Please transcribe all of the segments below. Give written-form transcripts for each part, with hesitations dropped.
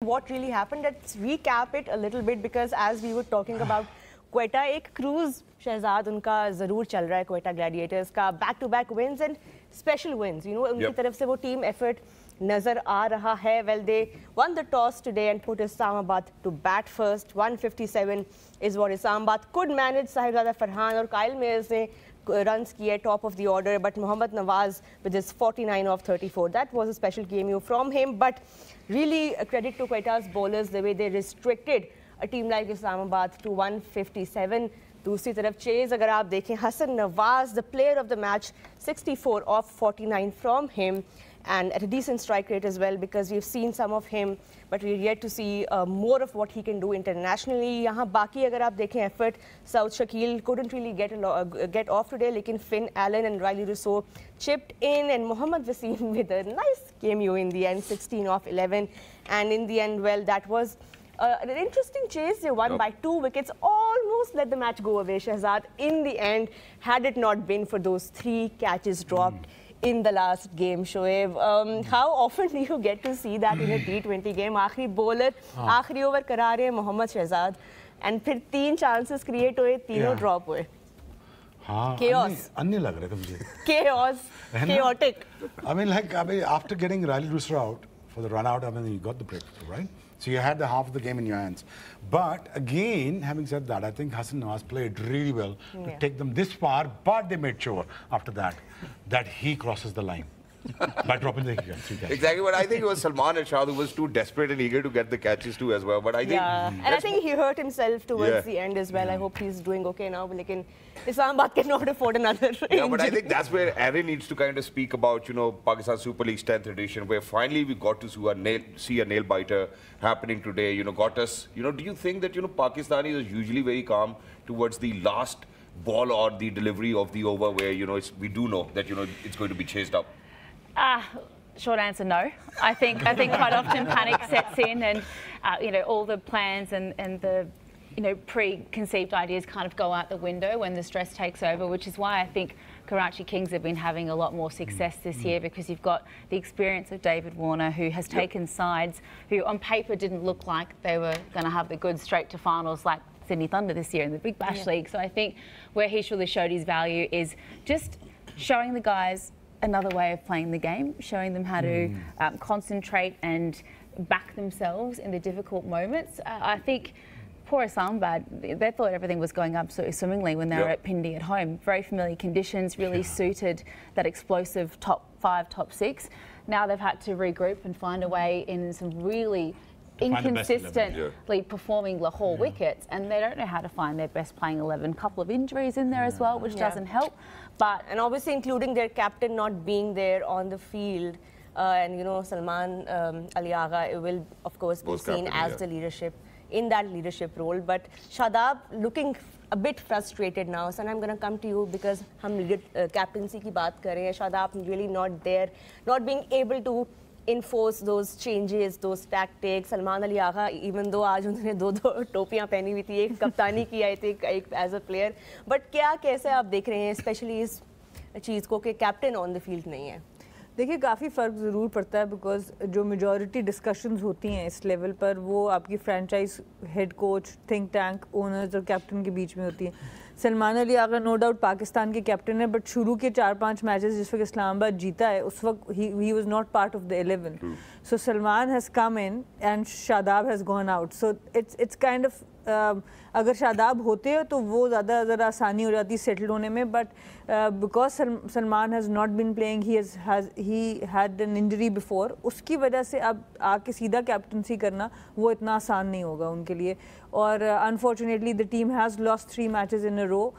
what really happened. Let's recap it a little bit because as we were talking about Quetta, एक cruise Shahzad उनका ज़रूर चल रहा है Quetta Gladiators का back-to-back wins and special wins. You know उनकी तरफ से वो team effort नज़र आ रहा है. Well, they won the toss today and put Islamabad to bat first. 157 is what Islamabad could manage. Sahibzada Farhan और Kyle Mayers ने runs kiye top of the order, but Mohammad Nawaz with his 49 of 34. That was a special cameo from him, but really a credit to Quetta's bowlers, the way they restricted a team like Islamabad to 157. दूसरी तरफ chase अगर आप देखें, Hasan Nawaz, the player of the match, 64 of 49 from him, and at a decent strike rate as well, because we've seen some of him, but we're yet to see more of what he can do internationally. यहाँ बाकी अगर आप देखें effort, South Shakil couldn't really get off today, लेकिन Finn Allen and Riley Rousseau chipped in, and Mohammad Wasim with a nice cameo in the end, 16 of 11, and in the end, well, that was an interesting chase. They won by 2 wickets, almost let the match go away, Shahzad, in the end, had it not been for those 3 catches dropped in the last game. Shoaib, how often do you get to see that in a T20 game? आखिरी bowler, आखिरी over करा रहे हैं Mohammad Shahzad, and फिर 3 chances create हुए, तीनों drop हुए. Chaos. अन्य लग रहे थे मुझे. Chaos. Chaotic. I mean, after getting Riley Rousseau out for the run out, I mean, you got the breakthrough, right? So you had the half of the game in your hands. But again, having said that, I think Hasan Nawaz played really well to take them this far, but they made sure after that that he crosses the line by dropping the catches. Exactly, but I think it was Salman Irshad who was too desperate and eager to get the catches too as well. But I think and I think he hurt himself towards the end as well. I hope he's doing okay now. But Islamabad cannot afford another injury. Yeah, but I think that's where Aaron needs to kind of speak about, you know, Pakistan Super League's 10th edition, where finally we got to see a nail biter happening today. You know, got us. You know, do you think that, you know, Pakistanis are usually very calm towards the last ball or the delivery of the over, where, you know, we do know that, you know, it's going to be chased up? Short answer, no. I think quite often panic sets in, and you know, all the plans and the, you know, preconceived ideas kind of go out the window when the stress takes over, which is why I think Karachi Kings have been having a lot more success this year, because you've got the experience of David Warner, who has taken sides who on paper didn't look like they were going to have the goods straight to finals, like Sydney Thunder this year in the Big Bash League. So I think where he's really showed his value is just showing the guys another way of playing the game, showing them how to concentrate and back themselves in the difficult moments. I think poor Islamabad, they thought everything was going absolutely swimmingly when they were at Pindi at home. Very familiar conditions, really suited that explosive top 5, top 6. Now they've had to regroup and find a way in some really inconsistently performing Lahore wickets, and they don't know how to find their best playing 11. Couple of injuries in there as well, which doesn't help. And obviously including their captain not being there on the field, and you know, Salman Ali Agha will of course be seen as the leadership in that leadership role. But Shadab looking a bit frustrated now. So I'm going to come to you because हम captaincy की बात कर रहे हैं. Shadab really not there, not being able to enforce those changes, those tactics. Salman Ali Agha, even though आज उन्होंने 2 टोपियां पहनी हुई थी, एक कप्तानी की आई थी, एक as a player, but क्या कैसे आप देख रहे हैं, especially इस चीज़ को कि कैप्टन ऑन द फील्ड नहीं है? देखिए, काफ़ी फ़र्क ज़रूर पड़ता है, बिकॉज जो मेजॉरिटी डिस्कशंस होती हैं इस लेवल पर, वो आपकी franchise head coach, think tank owners और कैप्टन के बीच में होती हैं. सलमान अली आगा नो डाउट पाकिस्तान के कैप्टन है, बट शुरू के 4-5 मैचेस जिस वक्त इस्लामाबाद जीता है, उस वक्त ही was not part of the 11. So Salman has come in and Shadab has gone out. So it's kind of अगर शादाब होते हो तो वो ज़रा आसानी हो जाती सेटल होने में, but because Salman has not been playing, he had an injury before, उसकी वजह से अब आके सीधा कैप्टनसी करना वो इतना आसान नहीं होगा उनके लिए. और unfortunately the team has lost 3 matches in a row.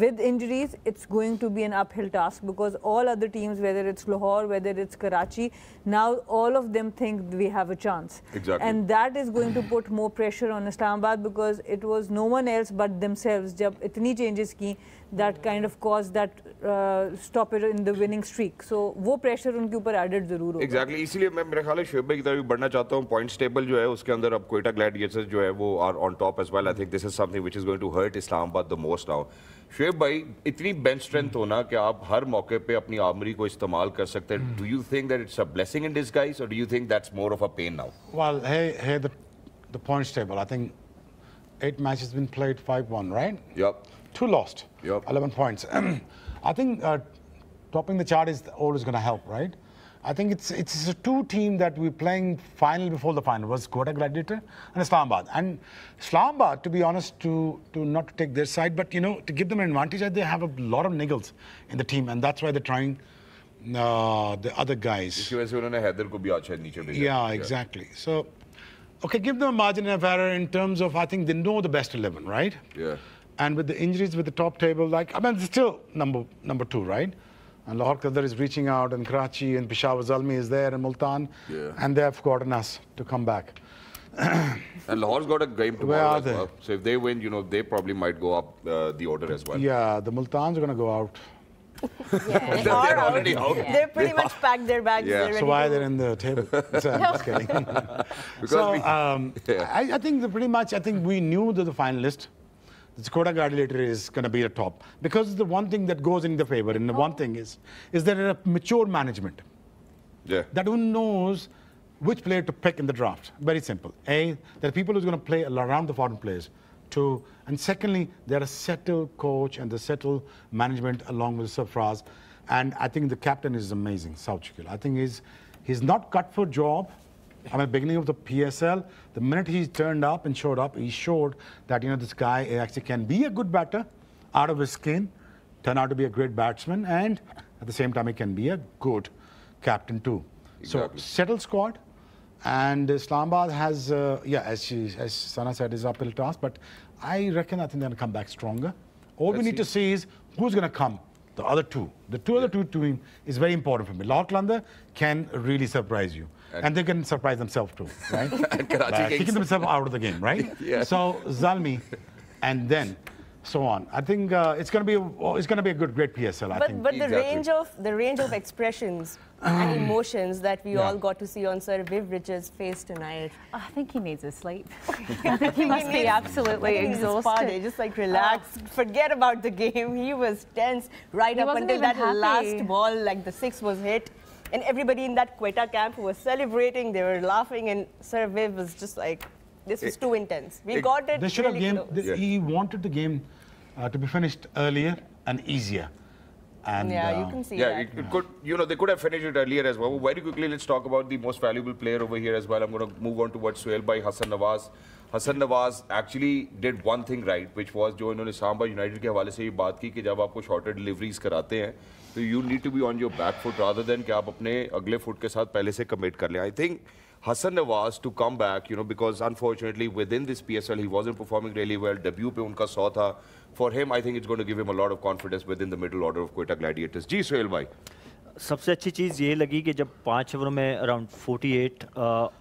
With injuries, it's going to be an uphill task, because all other teams, whether it's Lahore, whether it's Karachi, now all of them think we have a chance. Exactly. And that is going to put more pressure on Islamabad, because it was no one else but themselves. जब इतनी changes की, that kind of caused that stoppage in the winning streak. So वो pressure उनके ऊपर added ज़रूर होगा. Exactly. इसीलिए मैं मेरे ख्याल है शोएब भाई की तरफ भी बढ़ना चाहता हूँ. Points table जो है उसके अंदर अब Quetta Gladiators जो है वो are on top as well. I think this is something which is going to hurt Islamabad the most now. Shoaib भाई, इतनी बेंच स्ट्रेंथ होना कि आप हर मौके पे अपनी आर्मरी को इस्तेमाल कर सकते हैं, do you think that it's a blessing in disguise और do you think that's more of a pain now? Well, hey, the points table. I think 8 matches been played, 5 won, right? Yep. 2 lost. Yep. 11 points. I think topping the chart is always going to help, right? I think it's a two team that we're playing final before the final was Quetta Gladiator and Islamabad. And Islamabad, to be honest, to not to take their side, but you know, to give them an advantage, they have a lot of niggles in the team, and that's why they're trying the other guys. इसकी वजह से उन्होंने हैदर को भी आज नीचे भेजा. Yeah, exactly. So, okay, give them a margin of error in terms of, I think they know the best 11, right? Yeah. And with the injuries with the top table, like, I mean, it's still number 2, right? And Lahore Qadar is reaching out, and Karachi and Peshawar Zalmi is there, and Multan, and they have forgotten us to come back. And Lahore's got a game Where tomorrow are as they? well. So if they win, you know, they probably might go up the order as well. Yeah, the Multans are going to go out. Yeah, They're already out. They're pretty much packed their bags. Yeah. They're So ready why to- they're in the table? So, I'm just kidding. Because So we- I think that pretty much, I think we knew that the finalist, the Dakota Gladiator, is going to be the top. Because the one thing that goes in the favor, and the one thing is there a mature management Yeah. that who knows which player to pick in the draft. Very simple. A, there are people who's going to play around the foreign players. 2, and secondly, they're a settled coach and the settled management along with Sarfraz. And I think the captain is amazing, South Shakil. I think he's not cut for job. I mean, beginning of the PSL, the minute he turned up and showed up, he showed that, you know, this guy actually can be a good batter out of his skin, turn out to be a great batsman, and at the same time, he can be a good captain too. Exactly. So, settled squad. And Islamabad has, as Sana said, is uphill task, but I reckon they're going to come back stronger. All we need to see is who's going to come. The other two. The other two team is very important for me. Lahore Qalandar can really surprise you. And they can surprise themselves too, right? And Karachi By Kings. kicking themselves out of the game, right? Yeah. So Zalmi, and then so on. I think it's going to be a great PSL. I think. But Exactly. the range of expressions and emotions that we all got to see on Sir Viv Richards' face tonight. I think he needs a sleep. I think he must be absolutely I think he's exhausted. spotted, just like relax, forget about the game. He was tense right He up wasn't until even that happy. last ball, like the 6 was hit. And everybody in that Quetta camp was celebrating, they were laughing, and Sir Viv was just like, this was too intense. We got it They should really have close. He wanted the game to be finished earlier and easier. And, Yeah, you can see Yeah, that. it could, you know, they could have finished it earlier as well. Very quickly, let's talk about the most valuable player over here as well. I'm going to move on towards Suhail by Hassan Nawaz. Hassan Nawaz actually did one thing right, which was जो इन्होंने Islamabad United के हवाले से ये बात की कि जब आपको shorter deliveries कराते हैं, तो you need to be on your back foot rather than कि आप अपने अगले foot के साथ पहले से commit कर लें. I think Hassan Nawaz to come back, you know, because unfortunately within this PSL he wasn't performing really well. Debut पे उनका 100 था. For him, I think it's going to give him a lot of confidence within the middle order of Quetta Gladiators. जी सुहेल भाई. सबसे अच्छी चीज़ ये लगी कि जब 5 ओवरों में अराउंड 48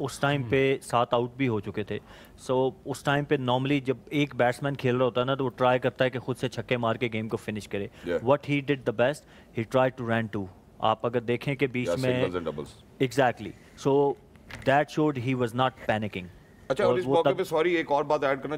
उस टाइम पे 7 आउट भी हो चुके थे. सो उस टाइम पे नॉर्मली जब एक बैट्समैन खेल रहा होता है ना तो वो ट्राई करता है कि खुद से छक्के मार के गेम को फिनिश करे. What he did the best, he try to run to. आप अगर देखें कि बीच में singles and doubles. Exactly, so that showed he was not panicking. अच्छा, और इस मौके पे सॉरी एक और बात ऐड करना